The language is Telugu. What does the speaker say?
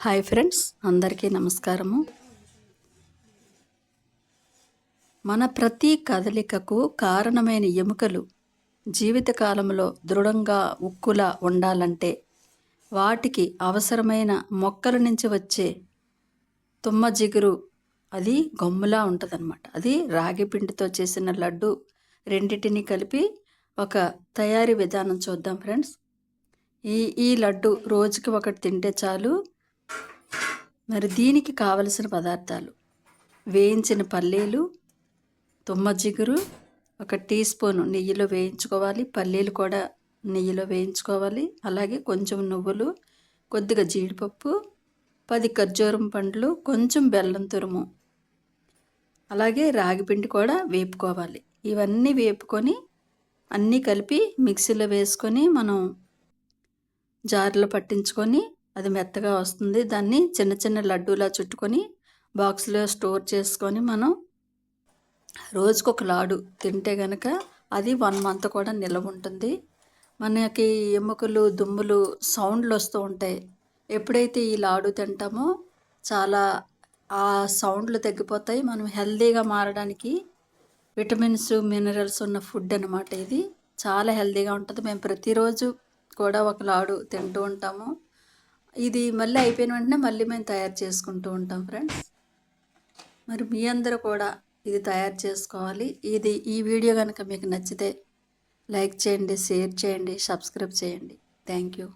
హాయ్ ఫ్రెండ్స్, అందరికీ నమస్కారము. మన ప్రతి కదలికకు కారణమైన ఎముకలు జీవితకాలంలో దృఢంగా ఉక్కులా ఉండాలంటే వాటికి అవసరమైన మొక్కల నుంచి వచ్చే తుమ్మ జిగురు అది గమ్ములా ఉంటుందన్నమాట. అది రాగి పిండితో చేసిన లడ్డు రెండింటిని కలిపి ఒక తయారీ విధానం చూద్దాం ఫ్రెండ్స్. ఈ లడ్డు రోజుకి ఒకటి తింటే చాలు. మరి దీనికి కావలసిన పదార్థాలు: వేయించిన పల్లీలు, తుమ్మ జిగురు, 1 టీ స్పూను నెయ్యిలో వేయించుకోవాలి. పల్లీలు కూడా నెయ్యిలో వేయించుకోవాలి. అలాగే కొంచెం నువ్వులు, కొద్దిగా జీడిపప్పు, 10 ఖర్జూరం పండ్లు, కొంచెం బెల్లం తురుము, అలాగే రాగిపిండి కూడా వేపుకోవాలి. ఇవన్నీ వేపుకొని అన్నీ కలిపి మిక్సీలో వేసుకొని మనం జార్లో పట్టించుకొని అది మెత్తగా వస్తుంది. దాన్ని చిన్న చిన్న లడ్డూలా చుట్టుకొని బాక్స్లో స్టోర్ చేసుకొని మనం రోజుకొక లాడు తింటే కనుక అది 1 మంత్ కూడా నిల్వ ఉంటుంది. మనకి ఎముకలు, దుమ్ములు, సౌండ్లు వస్తూ ఉంటాయి. ఎప్పుడైతే ఈ లాడు తింటామో చాలా ఆ సౌండ్లు తగ్గిపోతాయి. మనం హెల్తీగా మారడానికి విటమిన్స్, మినరల్స్ ఉన్న ఫుడ్ అన్నమాట. ఇది చాలా హెల్తీగా ఉంటుంది. మేము ప్రతిరోజు కూడా ఒక లాడు తింటూ ఉంటాము. ఇది మళ్ళీ అయిపోయిన వెంటనే మళ్ళీ మేము తయారు చేసుకుంటూ ఉంటాం ఫ్రెండ్స్. మరి మీ అందరూ కూడా ఇది తయారు చేసుకోవాలి. ఈ వీడియో కనుక మీకు నచ్చితే లైక్ చేయండి, షేర్ చేయండి, సబ్స్క్రైబ్ చేయండి. Thank you.